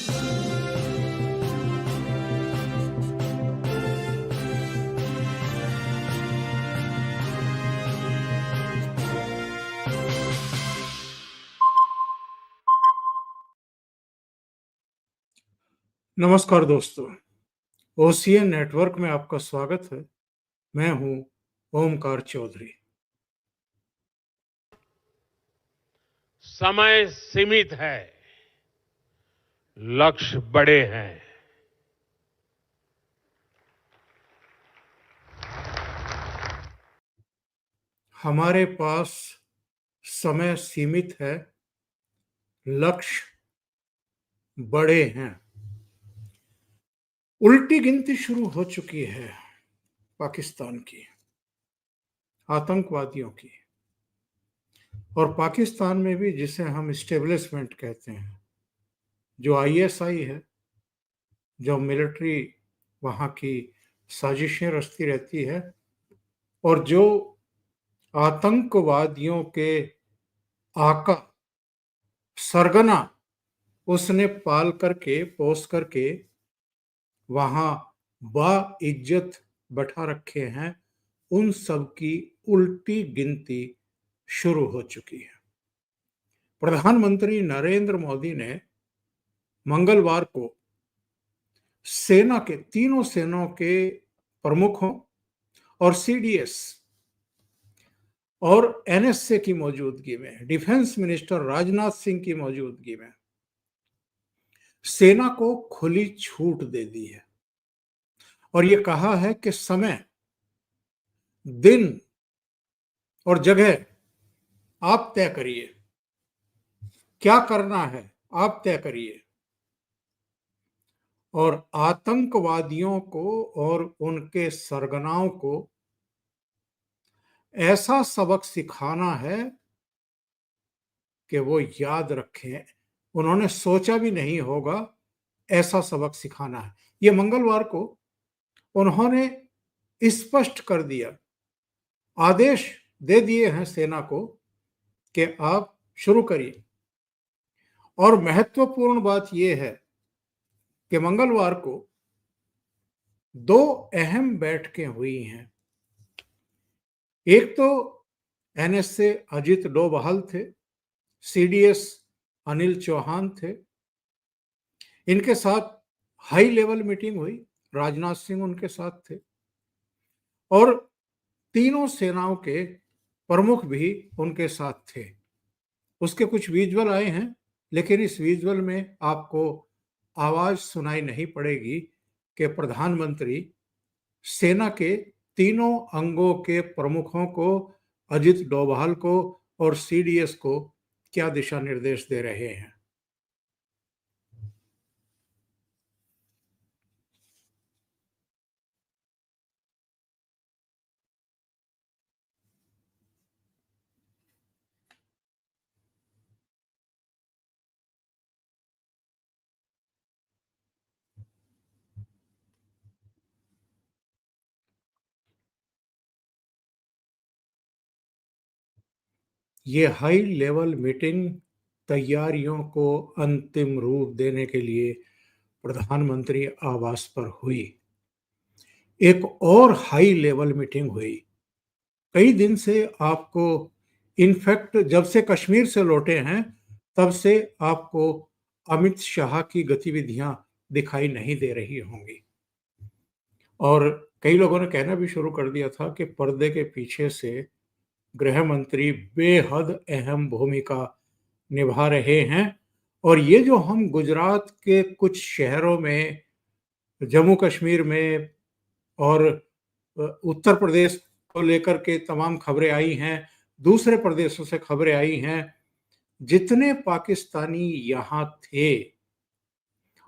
नमस्कार दोस्तों, OCN network में आपका स्वागत है। मैं हूं ओमकार चौधरी। समय सीमित है, लक्ष्य बड़े हैं। हमारे पास समय सीमित है, लक्ष्य बड़े हैं। उल्टी गिनती शुरू हो चुकी है पाकिस्तान की, आतंकवादियों की, और पाकिस्तान में भी जिसे हम इस्टेब्लिशमेंट कहते हैं, जो आईएसआई है, जो मिलिट्री वहां की साजिशें रचती रहती है, और जो आतंकवादियों के आका सरगना उसने पाल करके पोस करके वहां बाइज्जत बैठा रखे हैं, उन सब की उल्टी गिनती शुरू हो चुकी है। प्रधानमंत्री नरेंद्र मोदी ने मंगलवार को सेना के तीनों सेनाओं के प्रमुखों और सीडीएस और एनएसए की मौजूदगी में, डिफेंस मिनिस्टर राजनाथ सिंह की मौजूदगी में सेना को खुली छूट दे दी है और ये कहा है कि समय, दिन और जगह आप तय करिए, क्या करना है आप तय करिए, और आतंकवादियों को और उनके सरगनाओं को ऐसा सबक सिखाना है कि वो याद रखें। उन्होंने सोचा भी नहीं होगा, ऐसा सबक सिखाना है। ये मंगलवार को उन्होंने स्पष्ट कर दिया, आदेश दे दिए हैं सेना को कि आप शुरू करिए। और महत्वपूर्ण बात यह है कि मंगलवार को दो अहम बैठकें हुई हैं। एक तो एनएसए अजित डोभाल थे, सीडीएस अनिल चौहान थे, इनके साथ हाई लेवल मीटिंग हुई, राजनाथ सिंह उनके साथ थे, और तीनों सेनाओं के प्रमुख भी उनके साथ थे। उसके कुछ विजुअल आए हैं, लेकिन इस विजुअल में आपको आवाज सुनाई नहीं पड़ेगी कि प्रधानमंत्री सेना के तीनों अंगों के प्रमुखों को, अजित डोभाल को और सीडीएस को क्या दिशा निर्देश दे रहे हैं। ये हाई लेवल मीटिंग तैयारियों को अंतिम रूप देने के लिए प्रधानमंत्री आवास पर हुई। एक और हाई लेवल मीटिंग हुई कई दिन से, आपको इनफैक्ट जब से कश्मीर से लौटे हैं तब से आपको अमित शाह की गतिविधियां दिखाई नहीं दे रही होंगी। और कई लोगों ने कहना भी शुरू कर दिया था कि पर्दे के पीछे से गृह मंत्री बेहद अहम भूमिका निभा रहे हैं। और ये जो हम गुजरात के कुछ शहरों में, जम्मू कश्मीर में और उत्तर प्रदेश को लेकर के तमाम खबरें आई हैं, दूसरे प्रदेशों से खबरें आई हैं, जितने पाकिस्तानी यहाँ थे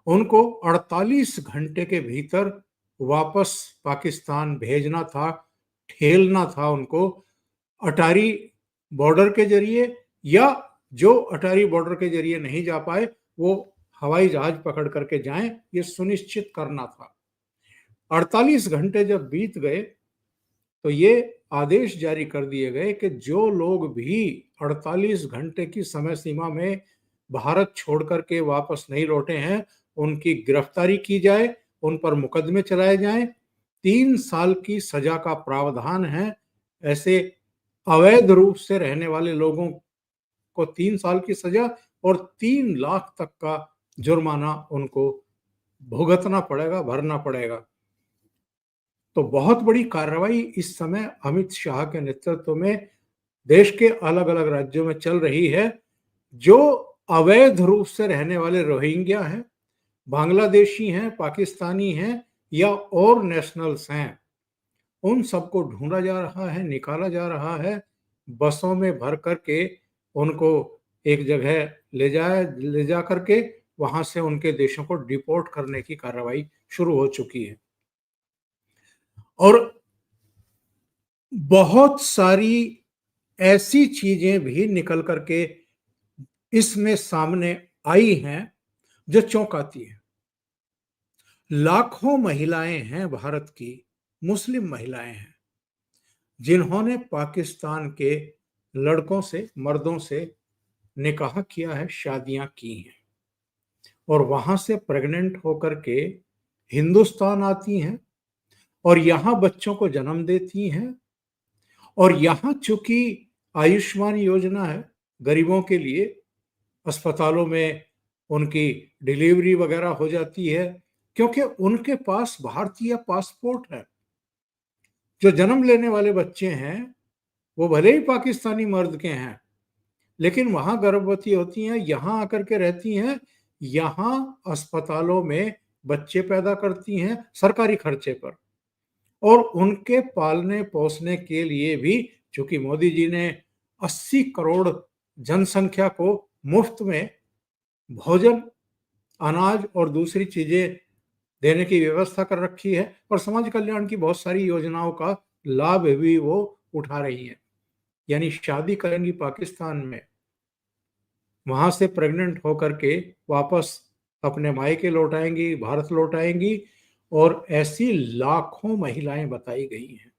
उनको 48 घंटे के भीतर वापस पाकिस्तान भेजना था, ठेलना था उनको अटारी बॉर्डर के जरिए, या जो अटारी बॉर्डर के जरिए नहीं जा पाए वो हवाई जहाज पकड़ करके जाएं, ये सुनिश्चित करना था। 48 घंटे जब बीत गए तो ये आदेश जारी कर दिए गए कि जो लोग भी 48 घंटे की समय सीमा में भारत छोड़ करके वापस नहीं लौटे हैं उनकी गिरफ्तारी की जाए, उन पर मुकदमे चलाए जाएं। 3 साल की सजा का प्रावधान है। ऐसे अवैध रूप से रहने वाले लोगों को 3 साल की सजा और 3 लाख तक का जुर्माना उनको भुगतना पड़ेगा, भरना पड़ेगा। तो बहुत बड़ी कार्रवाई इस समय अमित शाह के नेतृत्व में देश के अलग-अलग राज्यों में चल रही है। जो अवैध रूप से रहने वाले रोहिंग्या हैं, बांग्लादेशी हैं, पाकिस्तानी हैं या और नेशनल्स हैं, उन सबको ढूंढा जा रहा है, निकाला जा रहा है, बसों में भर करके उनको एक जगह ले जा करके वहां से उनके देशों को डिपोर्ट करने की कार्रवाई शुरू हो चुकी है। और बहुत सारी ऐसी चीजें भी निकल करके इसमें सामने आई हैं जो चौंकाती हैं। लाखों महिलाएं हैं भारत की, मुस्लिम महिलाएं हैं, जिन्होंने पाकिस्तान के लड़कों से, मर्दों से निकाह किया है, शादियां की हैं और वहां से प्रेग्नेंट होकर के हिंदुस्तान आती हैं और यहां बच्चों को जन्म देती हैं। और यहां चूंकि आयुष्मान योजना है गरीबों के लिए, अस्पतालों में उनकी डिलीवरी वगैरह हो जाती है क्योंकि उनके पास भारतीय पासपोर्ट है। जो जन्म लेने वाले बच्चे हैं वो भले ही पाकिस्तानी मर्द के हैं, लेकिन वहां गर्भवती होती हैं, यहां आकर के रहती हैं, यहां अस्पतालों में बच्चे पैदा करती हैं सरकारी खर्चे पर। और उनके पालने पोसने के लिए भी, चूंकि मोदी जी ने 80 करोड़ जनसंख्या को मुफ्त में भोजन, अनाज और दूसरी चीजें देने की व्यवस्था कर रखी है और समाज कल्याण की बहुत सारी योजनाओं का लाभ भी वो उठा रही है। यानी शादी करेंगी पाकिस्तान में, वहां से प्रेग्नेंट होकर के वापस अपने मायके लौट आएंगी, भारत लौट आएंगी। और ऐसी लाखों महिलाएं बताई गई हैं,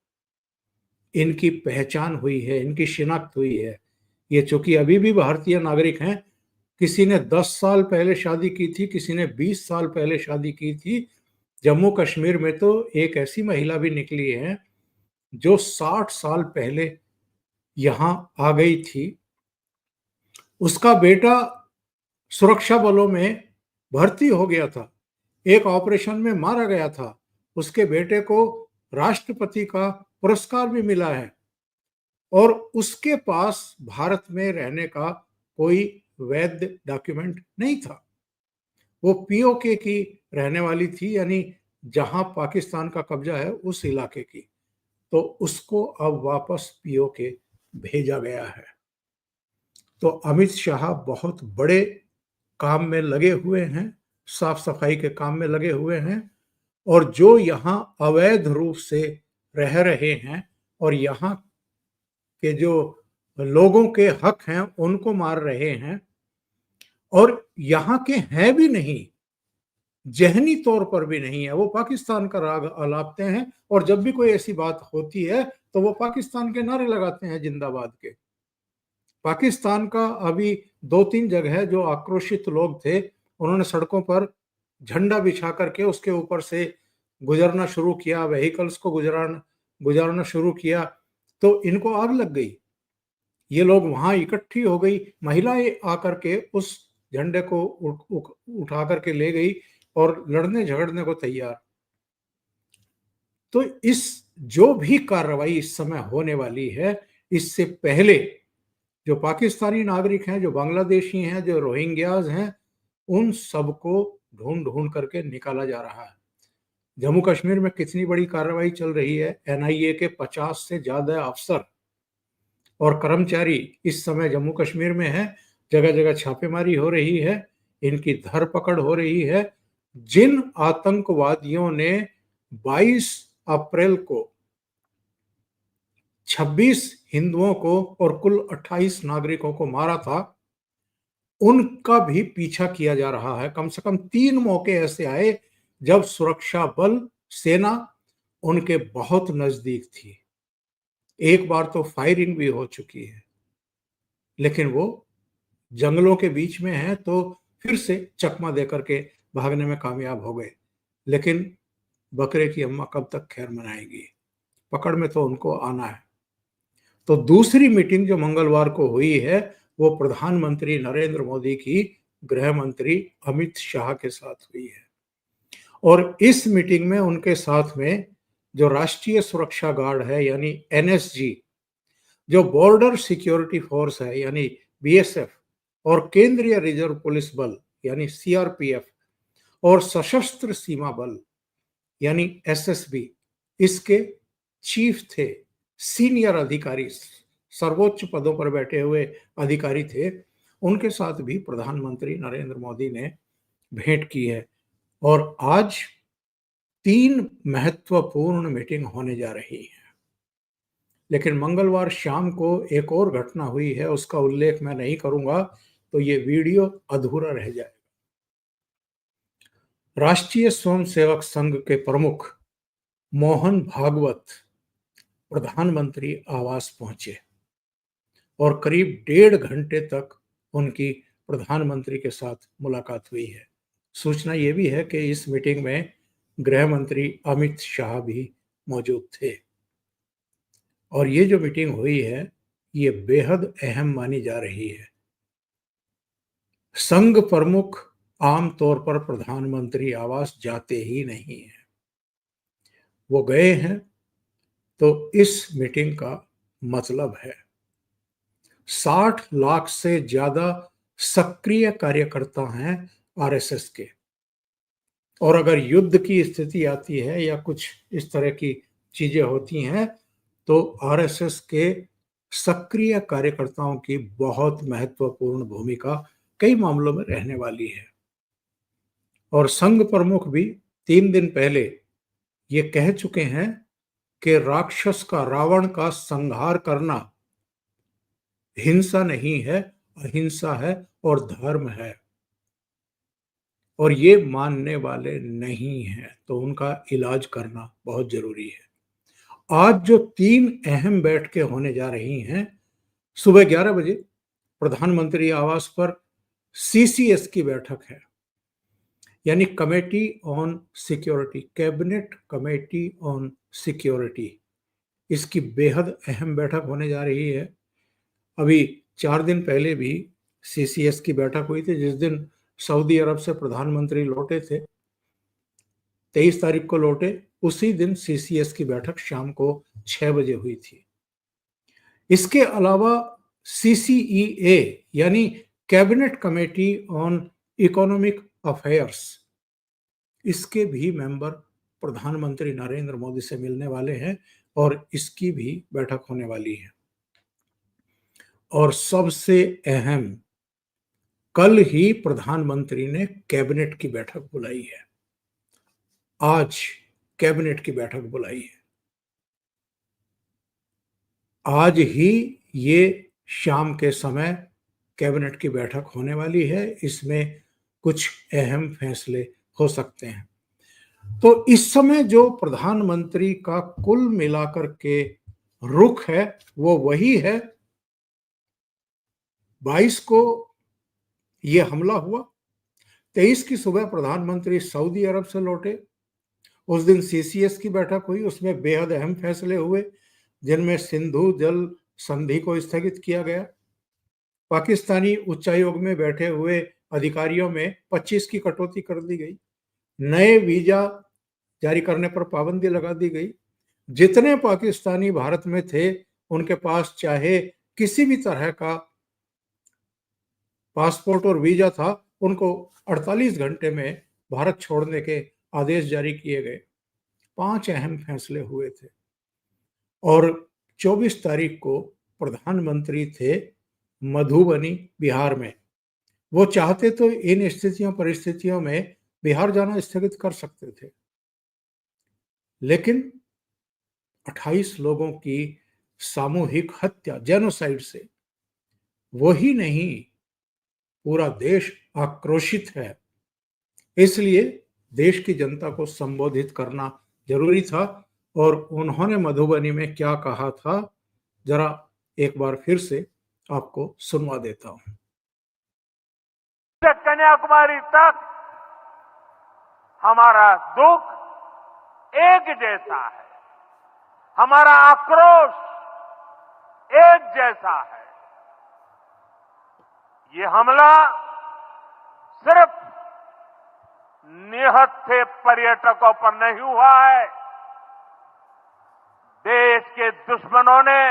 इनकी पहचान हुई है, इनकी शिनाख्त हुई है। ये चूंकि अभी भी भारतीय नागरिक हैं, किसी ने 10 साल पहले शादी की थी, किसी ने 20 साल पहले शादी की थी। जम्मू कश्मीर में तो एक ऐसी महिला भी निकली है जो 60 साल पहले यहां आ गई थी। उसका बेटा सुरक्षा बलों में भर्ती हो गया था, एक ऑपरेशन में मारा गया था। उसके बेटे को राष्ट्रपति का पुरस्कार भी मिला है और उसके पास भारत में रहने का कोई वैध डॉक्यूमेंट नहीं था। वो पीओके की रहने वाली थी, यानी जहां पाकिस्तान का कब्जा है उस इलाके की। तो उसको अब वापस पीओके भेजा गया है। तो अमित शाह बहुत बड़े काम में लगे हुए हैं, साफ सफाई के काम में लगे हुए हैं। और जो यहाँ अवैध रूप से रह रहे हैं और यहाँ के जो लोगों के हक हैं उनको मार रहे हैं, और यहाँ के हैं भी नहीं, जहनी तौर पर भी नहीं है, वो पाकिस्तान का राग अलापते हैं। और जब भी कोई ऐसी बात होती है तो वो पाकिस्तान के नारे लगाते हैं, जिंदाबाद के। पाकिस्तान का अभी 2-3 जगह जो आक्रोशित लोग थे, उन्होंने सड़कों पर झंडा बिछा करके उसके ऊपर से गुजरना शुरू किया, व्हीकल्स को गुजारना शुरू किया, तो इनको आग लग गई। ये लोग वहां इकट्ठी हो गई, महिलाएं आकर के उस झंडे को उठा करके ले गई और लड़ने झगड़ने को तैयार। तो इस जो भी कार्रवाई इस समय होने वाली है, इससे पहले जो पाकिस्तानी नागरिक हैं, जो बांग्लादेशी हैं, जो रोहिंग्याज हैं, उन सबको ढूंढ ढूंढ करके निकाला जा रहा है। जम्मू कश्मीर में कितनी बड़ी कार्रवाई चल रही है। एनआईए के 50 से ज्यादा अफसर और कर्मचारी इस समय जम्मू कश्मीर में है। जगह जगह छापेमारी हो रही है, इनकी धरपकड़ हो रही है। जिन आतंकवादियों ने 22 अप्रैल को 26 हिंदुओं को और कुल 28 नागरिकों को मारा था, उनका भी पीछा किया जा रहा है। कम से कम 3 मौके ऐसे आए जब सुरक्षा बल, सेना उनके बहुत नजदीक थी। एक बार तो फायरिंग भी हो चुकी है, लेकिन वो जंगलों के बीच में है तो फिर से चकमा दे करके भागने में कामयाब हो गए, लेकिन बकरे की अम्मा कब तक खैर मनाएगी, पकड़ में तो उनको आना है। तो दूसरी मीटिंग जो मंगलवार को हुई है वो प्रधानमंत्री नरेंद्र मोदी की गृह मंत्री अमित शाह के साथ हुई है, और इस मीटिंग में उनके साथ में जो राष्ट्रीय सुरक्षा गार्ड है यानी एनएसजी, जो बॉर्डर सिक्योरिटी फोर्स है यानी बीएसएफ, और केंद्रीय रिजर्व पुलिस बल यानी सीआरपीएफ, और सशस्त्र सीमा बल यानी एसएसबी, इसके चीफ थे, सीनियर अधिकारी, सर्वोच्च पदों पर बैठे हुए अधिकारी थे। उनके साथ भी प्रधानमंत्री नरेंद्र मोदी ने भेंट की है, और आज 3 महत्वपूर्ण मीटिंग होने जा रही है। लेकिन मंगलवार शाम को एक और घटना हुई है, उसका उल्लेख मैं नहीं करूंगा तो ये वीडियो अधूरा रह जाएगा। राष्ट्रीय स्वयंसेवक संघ के प्रमुख मोहन भागवत प्रधानमंत्री आवास पहुंचे और करीब 1.5 घंटे तक उनकी प्रधानमंत्री के साथ मुलाकात हुई है। सूचना यह भी है कि इस मीटिंग में गृह मंत्री अमित शाह भी मौजूद थे, और ये जो मीटिंग हुई है ये बेहद अहम मानी जा रही है। संघ प्रमुख आमतौर पर प्रधानमंत्री आवास जाते ही नहीं है, वो गए हैं तो इस मीटिंग का मतलब है 60 लाख से ज्यादा सक्रिय कार्यकर्ता हैं आरएसएस के, और अगर युद्ध की स्थिति आती है या कुछ इस तरह की चीजें होती हैं तो आरएसएस के सक्रिय कार्यकर्ताओं की बहुत महत्वपूर्ण भूमिका कई मामलों में रहने वाली है। और संघ प्रमुख भी 3 दिन पहले ये कह चुके हैं कि राक्षस का, रावण का संहार करना हिंसा नहीं है, अहिंसा है और धर्म है, और ये मानने वाले नहीं हैं तो उनका इलाज करना बहुत जरूरी है। आज जो 3 अहम बैठकें होने जा रही हैं, सुबह 11 बजे प्रधानमंत्री आवास पर सीसीएस की बैठक है, यानी committee on security, cabinet committee on security, इसकी बेहद अहम बैठक होने जा रही है। अभी 4 दिन पहले भी सीसीएस की बैठक हुई थी, जिस दिन सऊदी अरब से प्रधानमंत्री लौटे थे, 23 तारीख को लौटे, उसी दिन सीसीएस की बैठक शाम को 6 बजे हुई थी। इसके अलावा सीसीईए यानी cabinet committee on economic affairs, इसके भी मेंबर प्रधानमंत्री नरेंद्र मोदी से मिलने वाले हैं और इसकी भी बैठक होने वाली है। और सबसे अहम, कल ही प्रधानमंत्री ने कैबिनेट की बैठक बुलाई है, आज कैबिनेट की बैठक बुलाई है। आज ही ये शाम के समय कैबिनेट की बैठक होने वाली है, इसमें कुछ अहम फैसले हो सकते हैं। तो इस समय जो प्रधानमंत्री का कुल मिलाकर के रुख है वो वही है। 22 को ये हमला हुआ, 23 की सुबह प्रधानमंत्री सऊदी अरब से लौटे, उस दिन सीसीएस की बैठक हुई, उसमें बेहद अहम फैसले हुए जिनमें सिंधु जल संधि को स्थगित किया गया, पाकिस्तानी उच्चायोग में बैठे हुए अधिकारियों में 25 की कटौती कर दी गई, नए वीजा जारी करने पर पाबंदी लगा दी गई, जितने पाकिस्तानी भारत में थे उनके पास चाहे किसी भी तरह का पासपोर्ट और वीजा था, उनको 48 घंटे में भारत छोड़ने के आदेश जारी किए गए। 5 अहम फैसले हुए थे। और 24 तारीख को प्रधानमंत्री थे मधुबनी, बिहार में। वो चाहते तो इन परिस्थितियों में बिहार जाना स्थगित कर सकते थे, लेकिन 28 लोगों की सामूहिक हत्या, जेनोसाइड से वही नहीं, पूरा देश आक्रोशित है। इसलिए देश की जनता को संबोधित करना जरूरी था, और उन्होंने मधुबनी में क्या कहा था जरा एक बार फिर से आपको सुनवा देता हूं। कन्याकुमारी तक हमारा दुख एक जैसा है, हमारा आक्रोश एक जैसा है। ये हमला सिर्फ निहत्थे पर्यटकों पर नहीं हुआ है, देश के दुश्मनों ने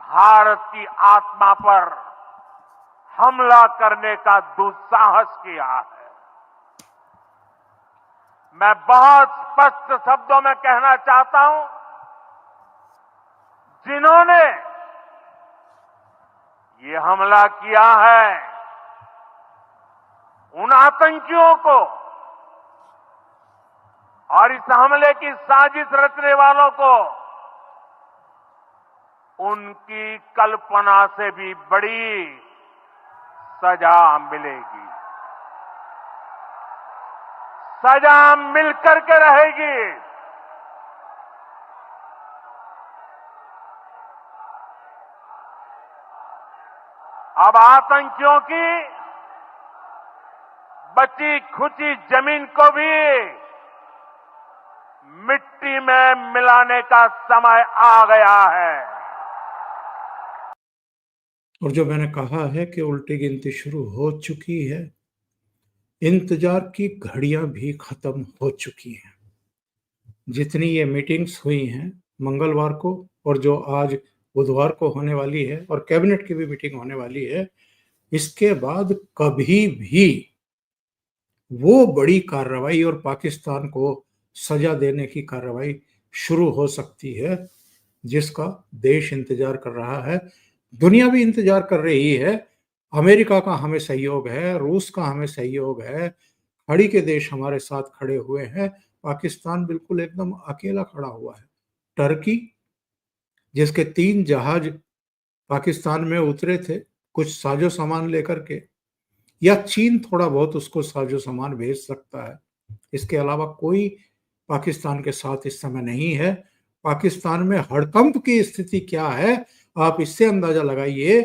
भारत की आत्मा पर हमला करने का दुस्साहस किया है। मैं बहुत स्पष्ट शब्दों में कहना चाहता हूं, जिन्होंने ये हमला किया है, उन आतंकियों को और इस हमले की साजिश रचने वालों को उनकी कल्पना से भी बड़ी सजा मिलेगी, सजा मिलकर के रहेगी। अब आतंकियों की बची खुची जमीन को भी मिट्टी में मिलाने का समय आ गया है। और जो मैंने कहा है कि उल्टी गिनती शुरू हो चुकी है, इंतजार की घड़ियां भी खत्म हो चुकी हैं। जितनी ये मीटिंग्स हुई हैं मंगलवार को और जो आज बुधवार को होने वाली है, और कैबिनेट की भी मीटिंग होने वाली है, इसके बाद कभी भी वो बड़ी कार्रवाई और पाकिस्तान को सजा देने की कार्रवाई शुरू हो सकती है जिसका देश इंतजार कर रहा है, दुनिया भी इंतजार कर रही है। अमेरिका का हमें सहयोग है, रूस का हमें सहयोग है, खड़ी के देश हमारे साथ खड़े हुए हैं। पाकिस्तान बिल्कुल एकदम अकेला खड़ा हुआ है। टर्की, जिसके 3 जहाज पाकिस्तान में उतरे थे कुछ साजो सामान लेकर के, या चीन थोड़ा बहुत उसको साजो सामान भेज सकता है, इसके अलावा कोई पाकिस्तान के साथ इस समय नहीं है। पाकिस्तान में हड़कंप की स्थिति क्या है, आप इससे अंदाजा लगाइए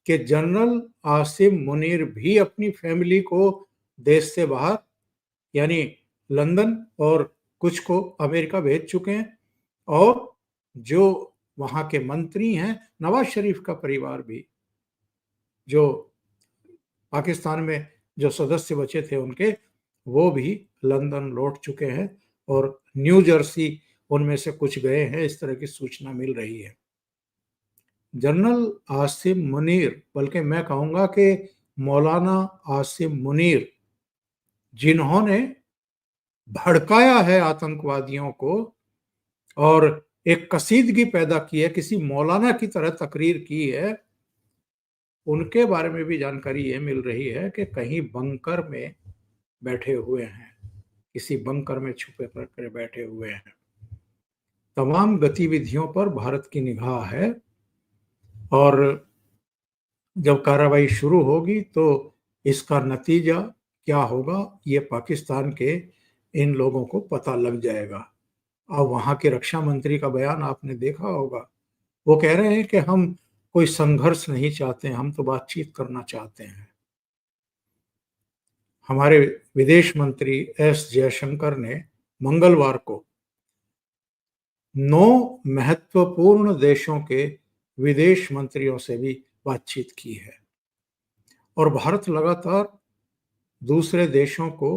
कि जनरल आसिम मुनीर भी अपनी फैमिली को देश से बाहर, यानी लंदन, और कुछ को अमेरिका भेज चुके हैं। और जो वहां के मंत्री हैं, नवाज शरीफ का परिवार भी, जो पाकिस्तान में जो सदस्य बचे थे उनके, वो भी लंदन लौट चुके हैं और न्यू जर्सी उनमें से कुछ गए हैं, इस तरह की सूचना मिल रही है। जनरल आसिम मुनीर, बल्कि मैं कहूंगा कि मौलाना आसिम मुनीर, जिन्होंने भड़काया है आतंकवादियों को और एक कसीदगी पैदा की है, किसी मौलाना की तरह तकरीर की है, उनके बारे में भी जानकारी ये मिल रही है कि कहीं बंकर में बैठे हुए हैं, किसी बंकर में छुपे कर बैठे हुए हैं। तमाम गतिविधियों पर भारत की निगाह है और जब कार्रवाई शुरू होगी तो इसका नतीजा क्या होगा ये पाकिस्तान के इन लोगों को पता लग जाएगा। अब वहां के रक्षा मंत्री का बयान आपने देखा होगा, वो कह रहे हैं कि हम कोई संघर्ष नहीं चाहते, हम तो बातचीत करना चाहते हैं। हमारे विदेश मंत्री एस जयशंकर ने मंगलवार को 9 महत्वपूर्ण देशों के विदेश मंत्रियों से भी बातचीत की है और भारत लगातार दूसरे देशों को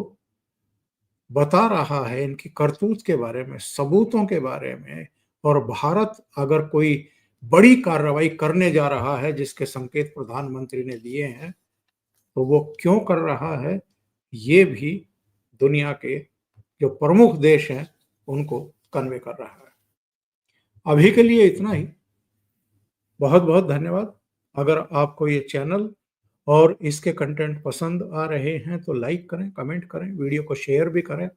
बता रहा है इनकी करतूत के बारे में, सबूतों के बारे में। और भारत अगर कोई बड़ी कार्रवाई करने जा रहा है जिसके संकेत प्रधानमंत्री ने दिए हैं, तो वो क्यों कर रहा है ये भी दुनिया के जो प्रमुख देश हैं उनको कन्वे कर रहा है। अभी के लिए इतना ही। बहुत बहुत धन्यवाद। अगर आपको ये चैनल और इसके कंटेंट पसंद आ रहे हैं तो लाइक करें, कमेंट करें, वीडियो को शेयर भी करें।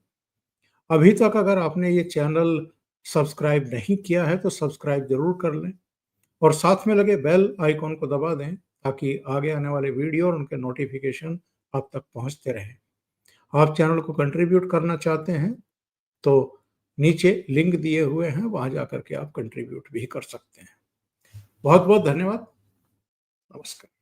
अभी तक अगर आपने ये चैनल सब्सक्राइब नहीं किया है तो सब्सक्राइब जरूर कर लें और साथ में लगे बेल आइकॉन को दबा दें ताकि आगे आने वाले वीडियो और उनके नोटिफिकेशन आप तक पहुंचते रहें। आप चैनल को कंट्रीब्यूट करना चाहते हैं तो नीचे लिंक दिए हुए हैं, वहां जाकर के आप कंट्रीब्यूट भी कर सकते हैं। बहुत बहुत धन्यवाद। नमस्कार।